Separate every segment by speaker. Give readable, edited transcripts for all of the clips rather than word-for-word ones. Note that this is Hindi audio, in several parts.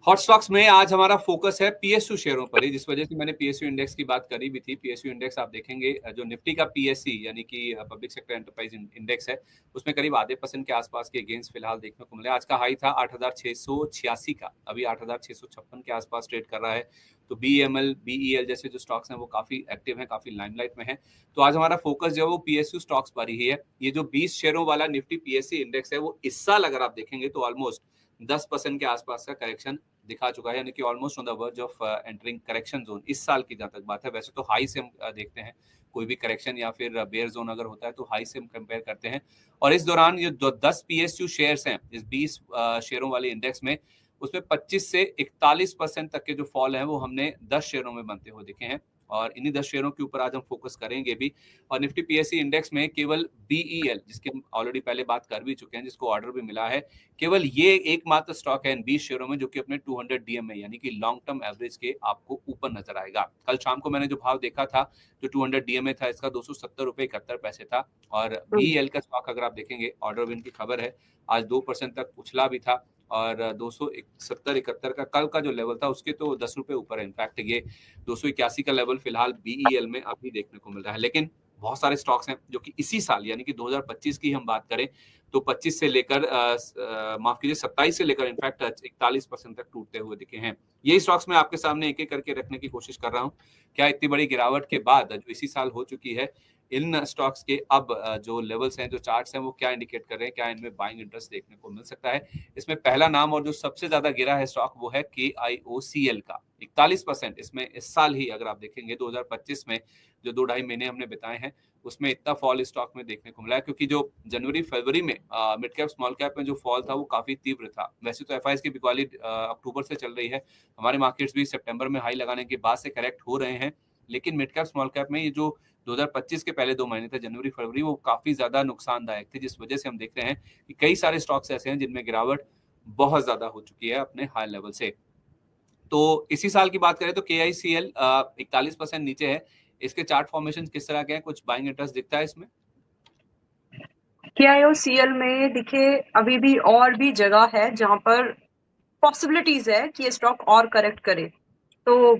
Speaker 1: हॉट स्टॉक्स में आज हमारा फोकस है पीएसयू शेयरों पर ही, जिस वजह से मैंने पीएसयू इंडेक्स की बात करी भी थी। पीएसयू इंडेक्स आप देखेंगे जो निफ्टी का पीएससी यानी कि पब्लिक सेक्टर एंटरप्राइज इंडेक्स है, उसमें करीब आधे % के आसपास के गेंस फिलहाल देखने को मिले। आज का हाई था 8,686 का, अभी 8,656 के आसपास ट्रेड कर रहा है। तो बीएमएल, बीईएल जैसे जो स्टॉक्स हैं वो काफी एक्टिव हैं, काफी लाइमलाइट में है। तो आज हमारा फोकस जो है वो पीएसयू स्टॉक्स पर ही है। ये जो 20 शेयरों वाला निफ्टी पीएससी इंडेक्स है वो इस साल अगर आप देखेंगे तो ऑलमोस्ट 10% के आसपास का करेक्शन दिखा चुका है, यानी कि almost on the verge of entering correction zone इस साल की जहां तक बात है। वैसे तो हाई से हम देखते हैं कोई भी करेक्शन या फिर बेयर जोन अगर होता है तो हाई से हम कंपेयर करते हैं। और इस दौरान ये 10 पीएसयू शेयर्स हैं इस 20 शेयरों वाले इंडेक्स में, उसमें 25 से 41% तक के जो फॉल है वो हमने 10 शेयरों में बनते हुए दिखे हैं। और इन्हीं 10 शेयरों के ऊपर आज हम फोकस करेंगे भी। और निफ्टी पीएससी इंडेक्स में केवल बीईएल, जिसकी हम ऑलरेडी पहले बात कर भी चुके हैं, जिसको ऑर्डर भी मिला है, केवल ये एकमात्र स्टॉक है इन 20 शेयरों में जो कि अपने 200 डीएम में यानी कि लॉन्ग टर्म एवरेज के आपको ऊपर नजर आएगा। कल शाम को मैंने जो भाव देखा था, जो 200 डीएम में था, इसका 270.71 रुपए था। और बीईएल का स्टॉक अगर आप देखेंगे, ऑर्डर विन की खबर है, आज 2% तक उछला भी था। और 270-71 का कल का जो लेवल था उसके तो 10 रुपए ऊपर है। इनफैक्ट ये 281 का लेवल फिलहाल बीईएल में अभी देखने को मिल रहा है। लेकिन बहुत सारे स्टॉक्स हैं जो कि इसी साल यानी कि 2025 की हम बात करें तो 25 से लेकर माफ कीजिए 27 से लेकर इनफैक्ट 41% तक टूटते हुए दिखे हैं। यही स्टॉक्स मैं आपके सामने एक एक करके रखने की कोशिश कर रहा हूं। क्या इतनी बड़ी गिरावट के बाद जो इसी साल हो चुकी है, इन स्टॉक्स के अब जो लेवल्स हैं, जो चार्ट्स हैं, वो क्या इंडिकेट कर रहे हैं, क्या इनमें बाइंग इंटरेस्ट देखने को मिल सकता है। इसमें पहला नाम और जो सबसे ज्यादा गिरा है स्टॉक वो है KIOCL का, 41%। इसमें इस साल ही अगर आप देखेंगे 2025 में जो 2-2.5 महीने हमने बिताए हैं उसमें इतना फॉल स्टॉक में देखने को मिला है, क्योंकि जो जनवरी फरवरी में मिड कैप स्मॉल कैप में जो फॉल था वो काफी तीव्र था। वैसे तो एफआईएस की बिकवाली अक्टूबर से चल रही है, हमारे मार्केट्स भी सितंबर में हाई लगाने के बाद से करेक्ट हो रहे हैं, लेकिन मिड कैप स्मॉल कैप में ये जो 2025 के पहले 2 महीने थे, जनवरी फरवरी, वो काफी ज्यादा नुकसानदायक थे, जिस वजह से हम देख रहे हैं कि कई सारे स्टॉक्स ऐसे हैं जिनमें गिरावट बहुत ज्यादा हो चुकी है अपने हाई लेवल से। तो इसी साल की बात करें तो KICL 41% नीचे है। इसके चार्ट फॉर्मेशन किस तरह के हैं, कुछ बाइंग इंटरेस्ट दिखता है इसमें?
Speaker 2: KIOCL में दिखे अभी भी और भी जगह है जहां पर पॉसिबिलिटीज है कि ये स्टॉक और करेक्ट करे। तो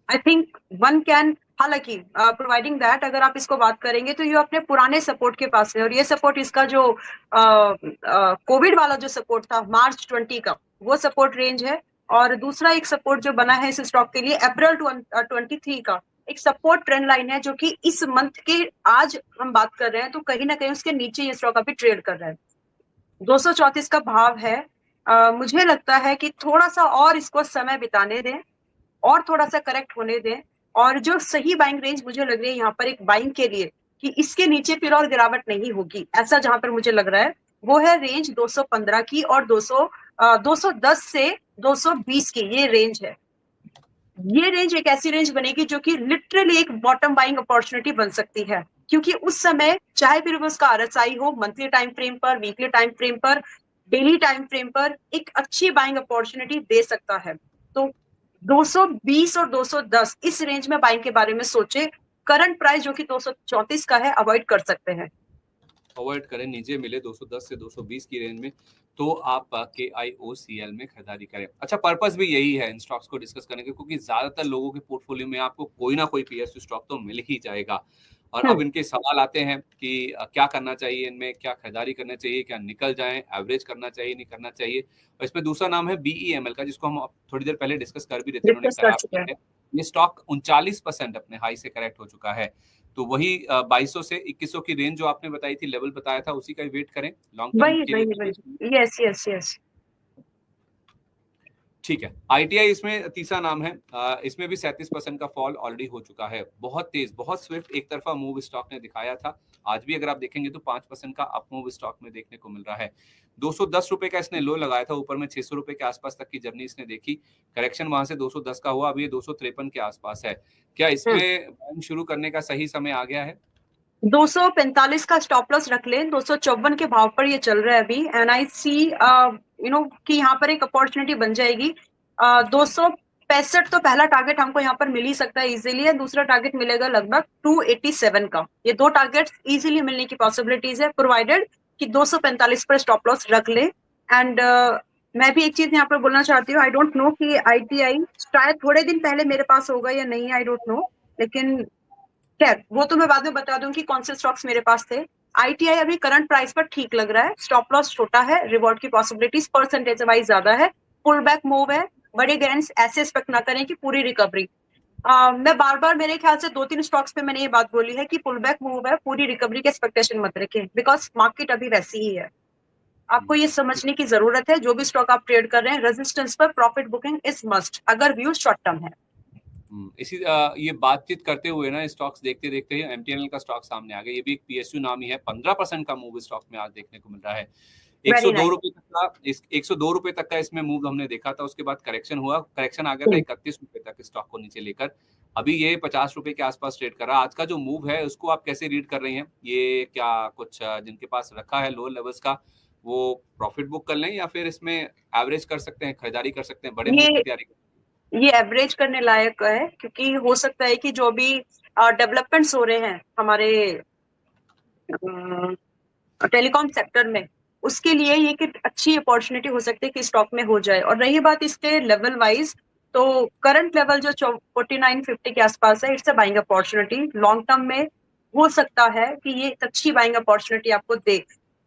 Speaker 2: आई थिंक वन कैन, हालांकि प्रोवाइडिंग दैट अगर आप इसको बात करेंगे तो ये अपने पुराने सपोर्ट के पास है, और ये सपोर्ट इसका जो कोविड वाला जो सपोर्ट था मार्च 20 का, वो सपोर्ट रेंज है। और दूसरा एक सपोर्ट जो बना है इस स्टॉक के लिए अप्रैल 23 का एक सपोर्ट ट्रेंड लाइन है, जो कि इस मंथ के आज हम बात कर रहे हैं तो कहीं ना कहीं उसके नीचे ये स्टॉक अभी ट्रेड कर रहा है। 234 का भाव है। मुझे लगता है कि थोड़ा सा और इसको समय बिताने दें और थोड़ा सा करेक्ट होने दें। और जो सही बाइंग रेंज मुझे लग रही है यहाँ पर एक बाइंग के लिए कि इसके नीचे फिर और गिरावट नहीं होगी, ऐसा जहां पर मुझे लग रहा है वो है रेंज 215 की और 210 से 220 की, ये रेंज है। ये रेंज एक ऐसी रेंज बनेगी जो कि लिटरली एक बॉटम बाइंग अपॉर्चुनिटी बन सकती है, क्योंकि उस समय चाहे फिर वो उसका RSI हो, मंथली टाइम फ्रेम पर, वीकली टाइम फ्रेम पर, डेली टाइम फ्रेम पर एक अच्छी बाइंग अपॉर्चुनिटी दे सकता है। तो 220 और 210 इस रेंज में बाइंग के बारे में सोचे। करंट प्राइस जो कि 234 का है अवॉइड कर सकते हैं,
Speaker 1: अवॉइड करें, नीचे मिले 210 से 220 की रेंज में तो आप KIOCL में खरीदारी करें। अच्छा, पर्पस भी यही है इन स्टॉक्स को डिस्कस करने के, क्योंकि ज्यादातर लोगों के पोर्टफोलियो में आपको कोई ना कोई पीएसयू स्टॉक तो मिल ही जाएगा। और अब इनके सवाल आते हैं कि क्या करना चाहिए, इनमें क्या खरीदारी करना चाहिए, क्या निकल जाएं, एवरेज करना चाहिए, नहीं करना चाहिए। और इसमें दूसरा नाम है BEML का, जिसको हम थोड़ी देर पहले डिस्कस कर भी रहे थे, उन्होंने
Speaker 2: डिस्कस कर
Speaker 1: करार
Speaker 2: चुके
Speaker 1: किया
Speaker 2: हैं।
Speaker 1: है। ये स्टॉक 39% अपने हाई से करेक्ट हो चुका है। तो वही 2200 से 2100 की रेंज जो आपने बताई थी, लेवल बताया था, उसी का वेट करें लॉन्ग टर्म
Speaker 2: वही
Speaker 1: के
Speaker 2: वही
Speaker 1: लिए।
Speaker 2: वही, यस यस यस।
Speaker 1: ठीक है, ITI इसमें तीसरा नाम है। इसमें भी 37% का फॉल ऑलरेडी हो चुका है। बहुत तेज, बहुत स्विफ्ट एक तरफा मूव स्टॉक ने दिखाया था। आज भी अगर आप देखेंगे तो 5% का अप मूव स्टॉक में देखने को मिल रहा है। 210 रुपए का इसने लो लगाया था, ऊपर में 600 रुपए के आसपास तक की जर्नी इसने देखी। करेक्शन वहां से 210 का हुआ, अभी ये 253 के आसपास है। क्या इसमें बाइंग शुरू करने का सही समय आ गया है?
Speaker 2: 245 का स्टॉप लॉस रख लें, 254 के भाव पर ये चल रहा है अभी, एंड आई सी कि यहाँ पर एक अपॉर्चुनिटी बन जाएगी। 265 तो पहला टारगेट हमको यहाँ पर मिल ही सकता है इजीली, है दूसरा टारगेट मिलेगा लगभग 287 का। ये दो टारगेट इजीली मिलने की पॉसिबिलिटीज है, प्रोवाइडेड कि 245 पर स्टॉप लॉस रख ले। एंड मैं भी एक चीज यहाँ पर बोलना चाहती हूँ, आई डोंट नो कि ITI शायद थोड़े दिन पहले मेरे पास होगा या नहीं, आई डोंट नो, लेकिन खैर वो तो मैं बाद में बता दूंगी कौन से स्टॉक्स मेरे पास थे। ITI अभी करंट प्राइस पर ठीक लग रहा है, स्टॉप लॉस छोटा है, रिवॉर्ड की पॉसिबिलिटीज परसेंटेज वाइज ज्यादा है, पुल बैक मूव है, बड़े गेन्स ऐसे एक्सपेक्ट ना करें कि पूरी रिकवरी। मैं बार बार मेरे ख्याल से 2-3 स्टॉक्स पे मैंने ये बात बोली है कि पुल बैक मूव है, पूरी रिकवरी की एक्सपेक्टेशन मत रखें, बिकॉज मार्केट अभी वैसी ही है। आपको ये समझने की जरूरत है, जो भी स्टॉक आप ट्रेड कर रहे हैं, रेजिस्टेंस पर प्रॉफिट बुकिंग इज मस्ट, अगर व्यू शॉर्ट टर्म है।
Speaker 1: इसी ये बातचीत करते हुए ना स्टॉक्स देखते देखते ही MTNL का स्टॉक सामने आ गया। ये भी एक PSU नाम ही है। 15% का मूव स्टॉक में आज देखने को मिल रहा है। 102 रुपए तक का 102 रुपए तक का इसमें मूव हमने देखा था। उसके बाद करेक्शन हुआ, करेक्शन आ गया था 31 रुपए तक स्टॉक को नीचे लेकर। अभी ये 50 रुपए के आसपास ट्रेड कर रहा है। आज का जो मूव है उसको आप कैसे रीड कर रही हैं? ये क्या कुछ जिनके पास रखा है लोअर लेवल्स का वो प्रॉफिट बुक कर लें या फिर इसमें एवरेज कर सकते हैं, खरीदारी कर सकते हैं, बड़े मूव की तैयारी कर?
Speaker 2: ये एवरेज करने लायक है, क्योंकि हो सकता है कि जो भी डेवलपमेंट्स हो रहे हैं हमारे टेलीकॉम सेक्टर में, उसके लिए ये एक अच्छी अपॉर्चुनिटी हो सकती है कि स्टॉक में हो जाए। और रही बात इसके लेवल वाइज, तो करंट लेवल जो 4950 के आसपास है, it's a buying opportunity. Long term में हो सकता है कि ये एक अच्छी बाइंग अपॉर्चुनिटी आपको दे।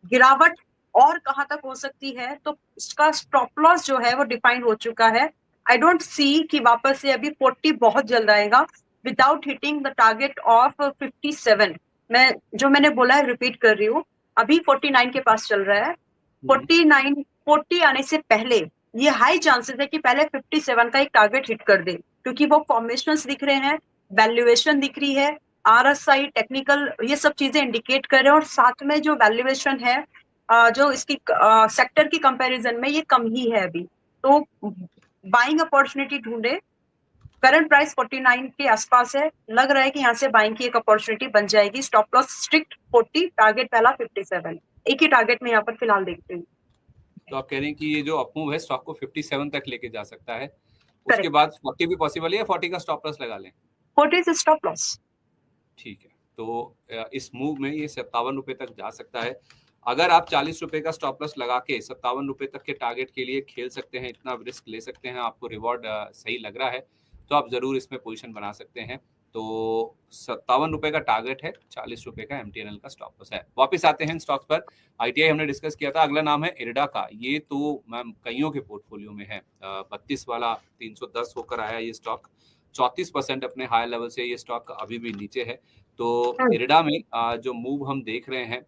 Speaker 2: गिरावट और कहां तक हो सकती है, तो उसका स्टॉप लॉस जो है वो डिफाइन हो चुका है। आई डोंट सी कि वापस से अभी 40 बहुत जल्द आएगा without hitting the target of 57। मैंने बोला है, रिपीट कर रही हूँ, अभी 49 के पास चल रहा है। 40 आने से पहले ये हाई चांसेस है कि पहले 57 का एक टारगेट हिट कर दे, क्योंकि वो फॉर्मेशंस दिख रहे हैं, वैल्यूएशन दिख रही है, RSI टेक्निकल ये सब चीजें इंडिकेट कर रहे हैं, और साथ में जो वैल्यूएशन है जो इसकी सेक्टर की कंपैरिजन में ये कम ही है अभी। तो बाइंग अपॉर्चुनिटी ढूंढे। करंट प्राइस 49 के आसपास है, लग रहा है कि यहाँ से बाइंग की एक अपॉर्चुनिटी बन जाएगी। स्टॉप लॉस स्ट्रिक्ट 40, टारगेट पहला 57, एक ही टारगेट में यहाँ पर फिलहाल देखते हैं।
Speaker 1: तो आप कह रहे हैं कि ये जो अपमूव है स्टॉक को 57 तक लेके जा सकता है, उसके
Speaker 2: करेक्ट।
Speaker 1: बाद 40 भी पॉसिबल है या 40 का स्टॉप लॉस लगा लें?
Speaker 2: 40 इज स्टॉप लॉस।
Speaker 1: ठीक है, तो इस मूव में ये 57 रुपए तक जा सकता है। अगर आप 40 रुपए का स्टॉप लॉस लगा के 57 रुपए तक के टारगेट के लिए खेल सकते हैं, इतना रिस्क ले सकते हैं, आपको रिवॉर्ड सही लग रहा है, तो आप जरूर इसमें पोजीशन बना सकते हैं। तो 57 रुपए का टारगेट है, 40 रुपए का MTNL का स्टॉप लॉस है। वापस आते हैं स्टॉक्स पर। ITI हमने डिस्कस किया था। अगला नाम है इरडा का। ये तो मैम कईयों के पोर्टफोलियो में है। 32 वाला 310 होकर आया ये स्टॉक। 34% अपने हाई लेवल से ये स्टॉक अभी भी नीचे है। तो इरडा में जो मूव हम देख रहे हैं,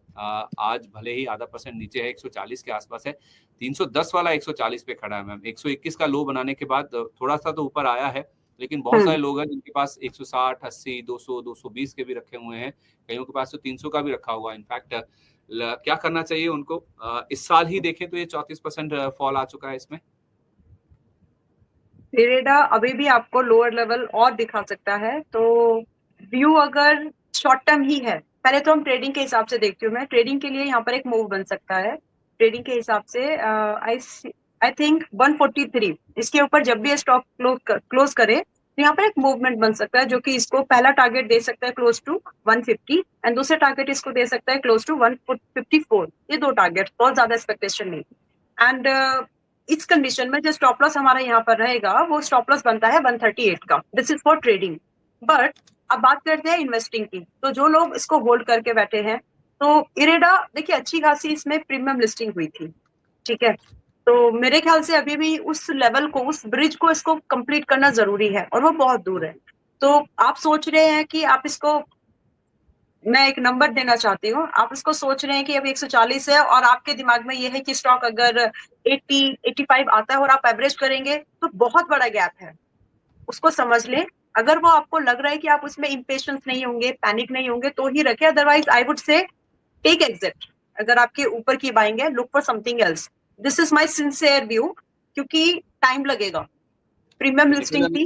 Speaker 1: आज भले ही आधा % नीचे है, 140 के आसपास है। 310 वाला 140 पे खड़ा है मैम। 121 का लो बनाने के बाद थोड़ा सा तो ऊपर आया है, लेकिन बहुत सारे लोग हैं जिनके पास 160, 80, 200, 220 के भी रखे हुए हैं। कईयों के पास तो 300 का भी रखा हुआ है। इनफैक्ट क्या करना चाहिए उनको? इस साल ही देखें तो ये 34% फॉल आ चुका है इसमें।
Speaker 2: इरेडा अभी भी आपको लोअर लेवल और दिखा सकता है, तो व्यू अगर शॉर्ट टर्म ही है, पहले तो हम ट्रेडिंग के हिसाब से देखती हूँ मैं। ट्रेडिंग के लिए यहाँ पर एक मूव बन सकता है। ट्रेडिंग के हिसाब से आई थिंक 143, इसके ऊपर जब भी स्टॉक क्लोज करे तो यहाँ पर एक मूवमेंट बन सकता है, जो कि इसको पहला टारगेट दे सकता है क्लोज टू 150, एंड दूसरा टारगेट इसको दे सकता है क्लोज टू 154। ये दो टारगेट, बहुत ज्यादा एक्सपेक्टेशन नहीं। एंड इस कंडीशन में जो स्टॉप लॉस हमारा यहाँ पर रहेगा, वो स्टॉप लॉस बनता है 138 का। This is for trading. But अब बात करते हैं इन्वेस्टिंग की। तो जो लोग इसको होल्ड करके बैठे हैं, तो इरेडा देखिए अच्छी खासी इसमें प्रीमियम लिस्टिंग हुई थी, ठीक है। तो मेरे ख्याल से अभी भी उस लेवल को, उस ब्रिज को इसको कंप्लीट करना जरूरी है, और वो बहुत दूर है। तो आप सोच रहे हैं कि आप इसको, मैं एक नंबर देना चाहती हूँ, आप इसको सोच रहे हैं कि अभी 140 है, और आपके दिमाग में ये है कि स्टॉक अगर 80, 85 आता है और आप एवरेज करेंगे तो बहुत बड़ा गैप है, उसको समझ लें। अगर वो आपको लग रहा है कि आप उसमें इम्पेशंस नहीं होंगे, पैनिक नहीं होंगे, तो ही रखें। Otherwise I would say take exit. अगर आपके ऊपर की बाइंग है, look for something else. This is my sincere view, क्योंकि टाइम लगेगा। प्रीमियम लिस्टिंग थी,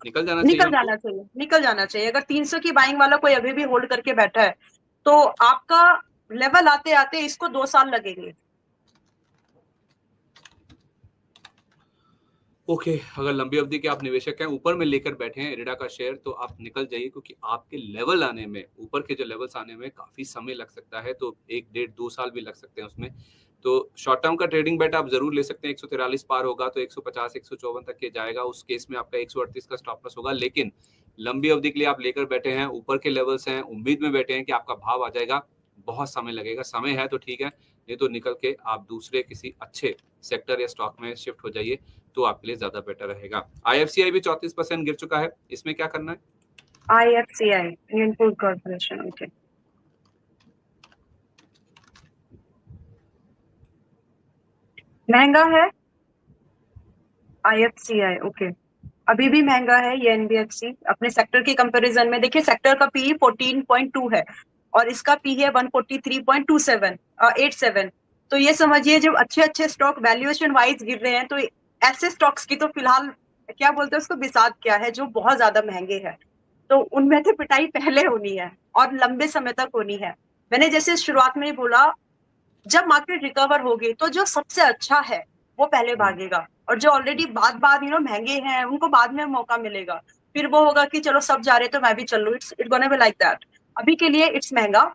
Speaker 1: निकल जाना चाहिए हमको।
Speaker 2: निकल जाना चाहिए। अगर 300 की बाइंग वाला कोई अभी भी होल्ड करके बैठा है, तो आपका लेवल आते आते इसको 2 साल लगेंगे।
Speaker 1: ओके, अगर लंबी अवधि के आप निवेशक हैं, ऊपर में लेकर बैठे हैं इरेडा का शेयर, तो आप निकल जाइए, क्योंकि आपके लेवल आने में, ऊपर के जो लेवल्स आने में काफी समय लग सकता है। तो 1, 1.5, 2 साल भी लग सकते हैं उसमें। तो शॉर्ट टर्म का ट्रेडिंग बेट आप जरूर ले सकते हैं। 143 पार होगा तो 150 154 तक के जाएगा, उस केस में आपका 138 का स्टॉप लॉस होगा। लेकिन लंबी अवधि के लिए आप लेकर बैठे हैं, ऊपर के लेवल्स हैं, उम्मीद में बैठे हैं कि आपका भाव आ जाएगा, बहुत समय लगेगा। समय है तो ठीक है, नहीं तो निकल के आप दूसरे किसी अच्छे सेक्टर या स्टॉक में शिफ्ट हो जाइए, तो आपके लिए ज्यादा बेटर रहेगा। IFCI भी 34% गिर चुका है, इसमें क्या करना है?
Speaker 2: IFCI, Indian Food Corporation, okay. महंगा है IFCI, ओके। अभी भी महंगा है ये NBFC अपने सेक्टर के कंपैरिजन में। देखिए सेक्टर का PE 14.2 है और इसका PE है 143.87। तो ये समझिए जब अच्छे अच्छे स्टॉक वैल्यूएशन वाइज गिर रहे हैं, तो ऐसे स्टॉक्स की तो फिलहाल क्या बोलते हैं उसको, बिसात क्या है, जो बहुत ज्यादा महंगे हैं। तो उनमें तो पिटाई पहले होनी है और लंबे समय तक होनी है। मैंने जैसे शुरुआत में ही बोला, जब मार्केट रिकवर होगी तो जो सबसे अच्छा है वो पहले भागेगा, और जो ऑलरेडी बाद महंगे हैं उनको बाद में मौका मिलेगा। फिर वो होगा कि चलो सब जा रहे तो मैं भी चल लूं, it's gonna be like that. अभी के लिए इट्स महंगा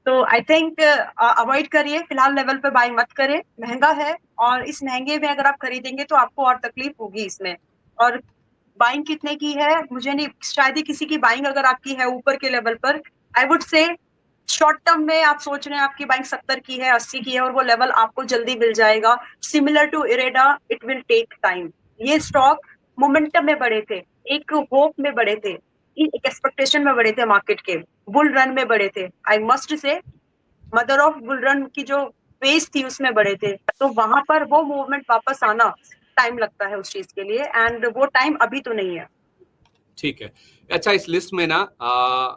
Speaker 2: तो आई थिंक अवॉइड करिए, फिलहाल लेवल पे बाइंग मत करें, महंगा है। और इस महंगे में अगर आप खरीदेंगे तो आपको और तकलीफ होगी इसमें। और बाइंग कितने की है मुझे नहीं, शायद ही किसी की बाइंग अगर आपकी है ऊपर के लेवल पर, आई वुड से शॉर्ट टर्म में आप सोच रहे हैं आपकी बाइंग 70 की है, 80 की है, और वो लेवल आपको जल्दी मिल जाएगा। Similar to IREDA, it will take time. ये स्टॉक मोमेंटम में बढ़े थे, एक होप में बढ़े थे, एक एक्सपेक्टेशन में बढ़े थे, मार्केट के बुल रन में बढ़े थे। I must say mother of bull run की जो फेज थी उसमें बढ़े थे। तो वहां पर वो मूवमेंट वापस आना टाइम लगता है उस चीज के लिए, एंड वो टाइम अभी तो नहीं है।
Speaker 1: ठीक है। अच्छा, इस लिस्ट में ना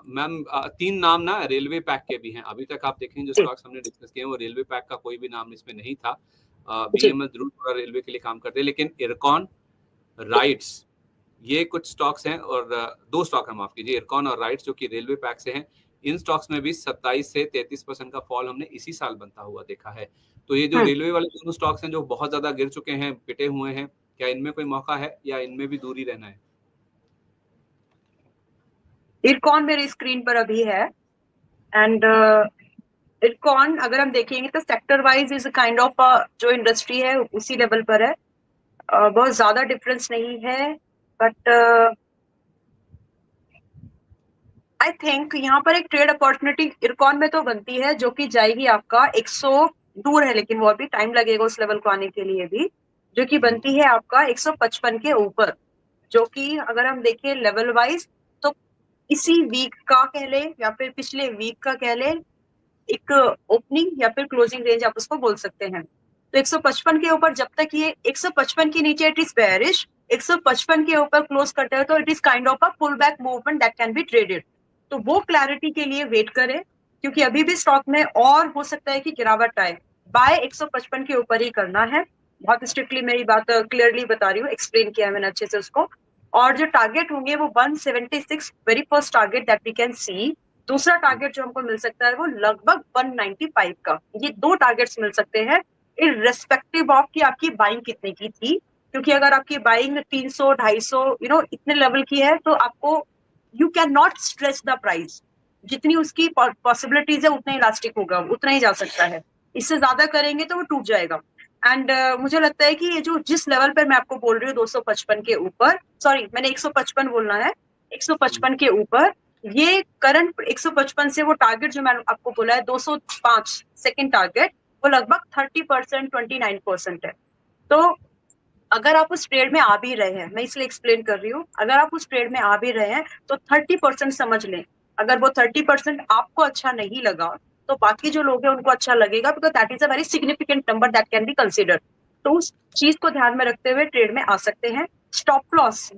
Speaker 1: मैम 3 नाम ना रेलवे पैक के भी हैं। अभी तक आप देखें जो स्टॉक्स हमने डिस्कस किए वो रेलवे पैक का कोई भी नाम इसमें नहीं था। BEML जरूर थोड़ा रेलवे के लिए काम करते हैं, लेकिन इरकॉन, राइट्स, ये कुछ स्टॉक्स हैं, और 2 स्टॉक है, माफ कीजिए, इरकॉन और राइट्स, जो कि रेलवे पैक से हैं। इन स्टॉक्स में भी 27 से 33% का फॉल हमने इसी साल बनता हुआ देखा है। तो ये जो रेलवे वाले दोनों स्टॉक्स हैं जो बहुत ज्यादा गिर चुके हैं, पिटे हुए हैं, क्या इनमें कोई मौका है या इनमें भी दूरी रहना है?
Speaker 2: इरकॉन मेरी स्क्रीन पर अभी है, एंड इरकॉन अगर हम देखेंगे तो sector wise is kind of जो इंडस्ट्री है उसी लेवल पर है, बहुत ज्यादा डिफरेंस नहीं है। बट आई थिंक यहाँ पर एक ट्रेड अपॉर्चुनिटी इरकॉन में तो बनती है, जो कि जाएगी आपका 100 दूर है, लेकिन वो अभी टाइम लगेगा उस लेवल को आने के लिए भी, जो कि बनती है आपका 155 के ऊपर, जो कि अगर हम देखें लेवल वाइज तो इसी वीक का कह ले या फिर पिछले वीक का कह ले, एक ओपनिंग या फिर क्लोजिंग रेंज आप उसको बोल सकते हैं। तो 155 के ऊपर जब तक ये 155 के नीचे इट इज बेयरिश, 155 के ऊपर क्लोज करता है तो it is kind of a pull back movement that can be traded. तो वो क्लैरिटी के लिए वेट करें, क्योंकि अभी भी स्टॉक में और हो सकता है कि गिरावट आए। बाय 155 के ऊपर ही करना है। बहुत स्ट्रिक्टली मेरी बात क्लियरली बता रही हूँ, एक्सप्लेन किया है मैंने अच्छे से उसको। और जो टारगेट होंगे वो 176 very first target that we can see. दूसरा टारगेट जो हमको मिल सकता है वो लगभग 195 का। ये 2 टारगेट्स मिल सकते हैं इररेस्पेक्टिव ऑफ कि आपकी बाइंग कितने की थी। क्योंकि अगर आपकी बाइंग 300 250 इतने लेवल की है तो आपको you can not stretch the price. जितनी उसकी पॉसिबिलिटीज है उतना इलास्टिक होगा, उतना ही जा सकता है। इससे ज्यादा करेंगे तो वो टूट जाएगा। एंड मुझे लगता है कि ये जो जिस लेवल पर मैं आपको बोल रही हूँ 255 के ऊपर, सॉरी मैंने 155 बोलना है, 155 के ऊपर ये करंट 155 से वो टारगेट जो मैंने आपको बोला है 205 सेकंड टारगेट, वो लगभग 30% 29% है। तो अगर आप उस ट्रेड में आ भी रहे हैं, मैं इसलिए एक्सप्लेन कर रही हूँ, अगर आप उस ट्रेड में आ भी रहे हैं तो 30% समझ लें। अगर वो 30% आपको अच्छा नहीं लगा तो बाकी जो लोग हैं उनको अच्छा लगेगा, because that is a very significant number that can be considered. तो उस चीज को ध्यान में रखते हुए ट्रेड में आ सकते हैं। स्टॉप लॉस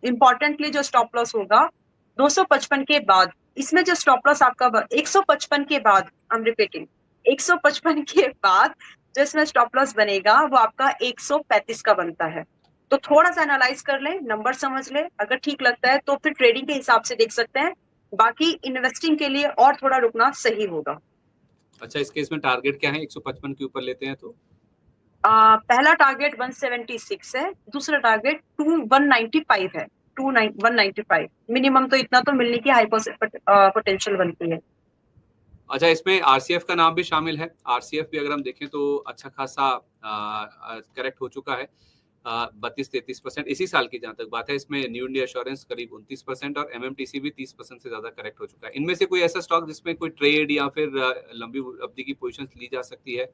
Speaker 2: इंपॉर्टेंटली, जो स्टॉप लॉस होगा 255 के बाद, इसमें जो स्टॉप लॉस आपका 155 के बाद, आई एम रिपीटिंग, 155 के बाद जो इसमें स्टॉप लॉस बनेगा वो आपका 135 का बनता है। तो थोड़ा सा एनालाइज कर लें, नंबर समझ लें, अगर ठीक लगता है तो फिर ट्रेडिंग के हिसाब से देख सकते हैं। बाकी इन्वेस्टिंग के लिए और थोड़ा रुकना सही होगा।
Speaker 1: अच्छा, इस केस में टारगेट क्या है 155 के ऊपर लेते हैं तो?
Speaker 2: पहला टारगेट 176 है, दूसरा टारगेट 195 है। 195 मिनिमम, तो इतना तो मिलने की हाई पोटेंशियल बनती है।
Speaker 1: अच्छा, इसमें आरसीएफ का नाम भी शामिल है। आरसीएफ भी अगर हम देखें तो अच्छा खासा करेक्ट हो चुका है, 32-33%। इसी साल की जहां तक बात है, इसमें न्यू इंडिया एश्योरेंस करीब 29% और एमएमटीसी भी 30% से ज्यादा करेक्ट हो चुका है। इनमें से कोई ऐसा स्टॉक जिसमें कोई ट्रेड या फिर लंबी अवधि की पोजीशन ली जा सकती है,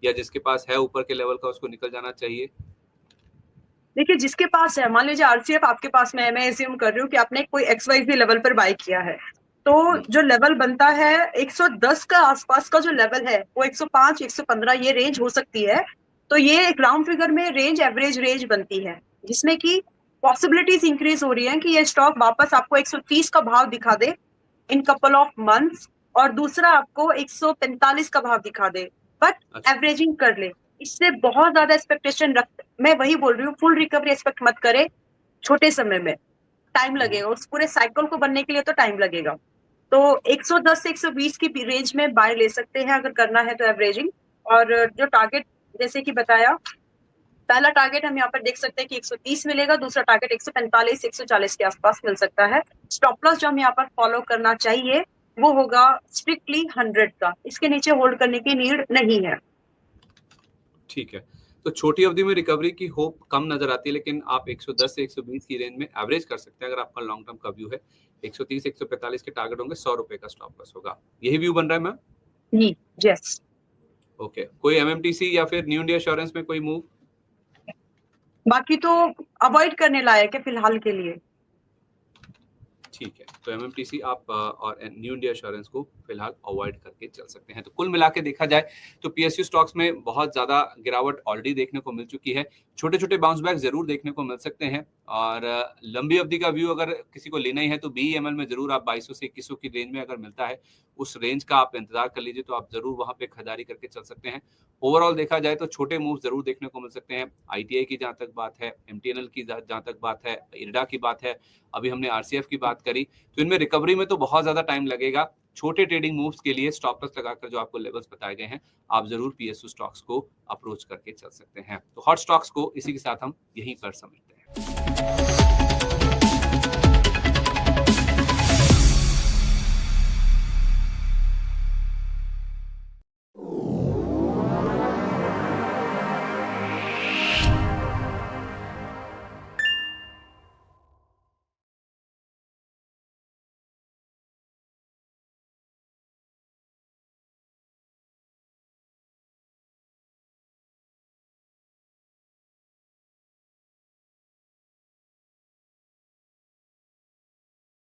Speaker 1: या जिसके पास है ऊपर के लेवल का, उसको निकल जाना चाहिए?
Speaker 2: देखिए, जिसके पास है, मान लीजिए आरसीएफ आपके पास में है, मैं एज्यूम कर रही हूँ कि आपने कोई XYZ लेवल पर बाय किया है, तो जो लेवल बनता है 110 का आसपास का जो लेवल है, वो 105 115 ये रेंज हो सकती है। तो ये एक राउंड फिगर में रेंज, एवरेज रेंज बनती है, जिसमें कि पॉसिबिलिटीज इंक्रीज हो रही है कि ये स्टॉक वापस आपको 130 का भाव दिखा दे इन कपल ऑफ मंथ्स, और दूसरा आपको 145 का भाव दिखा दे, बट
Speaker 1: अच्छा।
Speaker 2: एवरेजिंग कर ले। इससे बहुत ज्यादा एक्सपेक्टेशन रख, मैं वही बोल रही हूँ, फुल रिकवरी एक्सपेक्ट मत करे छोटे समय में, टाइम लगेगा, उस पूरे साइकिल को बनने के लिए तो टाइम लगेगा। तो 110 से 120 की रेंज में बाय ले सकते हैं अगर करना है तो एवरेजिंग। और जो टारगेट जैसे कि बताया, पहला टारगेट हम यहाँ पर देख सकते हैं कि 130 मिलेगा, दूसरा टारगेट 145 140 के आसपास मिल सकता है। स्टॉप लॉस जो हम यहाँ पर फॉलो करना चाहिए वो होगा स्ट्रिक्टली 100 का, इसके नीचे होल्ड करने की नीड नहीं है।
Speaker 1: ठीक है, तो छोटी अवधि में रिकवरी की होप कम नजर आती है, लेकिन आप 110 से 120 की रेंज में एवरेज कर सकते हैं अगर आपका लॉन्ग टर्म का व्यू है। 130 145 के टारगेट होंगे, 100 रुपए का स्टॉप लॉस होगा। यही व्यू बन रहा है मैम?
Speaker 2: जी, यस।
Speaker 1: ओके, कोई एमएमटीसी या फिर न्यू इंडिया एश्योरेंस में कोई मूव?
Speaker 2: बाकी तो अवॉइड करने लायक है फिलहाल के लिए।
Speaker 1: ठीक है, तो एमएमटीसी आप और न्यू इंडिया एश्योरेंस को फिलहाल अवॉइड करके चल सकते हैं। तो कुल मिला के देखा जाए तो पीएसयू स्टॉक्स में बहुत ज्यादा गिरावट ऑलरेडी देखने को मिल चुकी है। छोटे छोटे बाउंस बैक जरूर देखने को मिल सकते हैं, और लंबी अवधि का व्यू अगर किसी को लेना ही है तो बीईएमएल में जरूर आप 2200 से 2100 की रेंज में अगर मिलता है, उस रेंज का आप इंतजार कर लीजिए, तो आप जरूर वहां पे खरीदारी करके चल सकते हैं। ओवरऑल देखा जाए तो छोटे मूव जरूर देखने को मिल सकते हैं। आईटीआई की जहां तक बात है, एमटीएनएल की जहां तक बात है, इरडा की बात है, अभी हमने आरसीएफ की बात करी, तो इनमें रिकवरी में तो बहुत ज्यादा टाइम लगेगा। छोटे ट्रेडिंग मूव्स के लिए स्टॉप लॉस लगाकर जो आपको लेवल्स बताए गए हैं, आप जरूर पीएसयू स्टॉक्स को अप्रोच करके चल सकते हैं। तो हॉट स्टॉक्स को इसी के साथ हम यहीं पर समेटते हैं।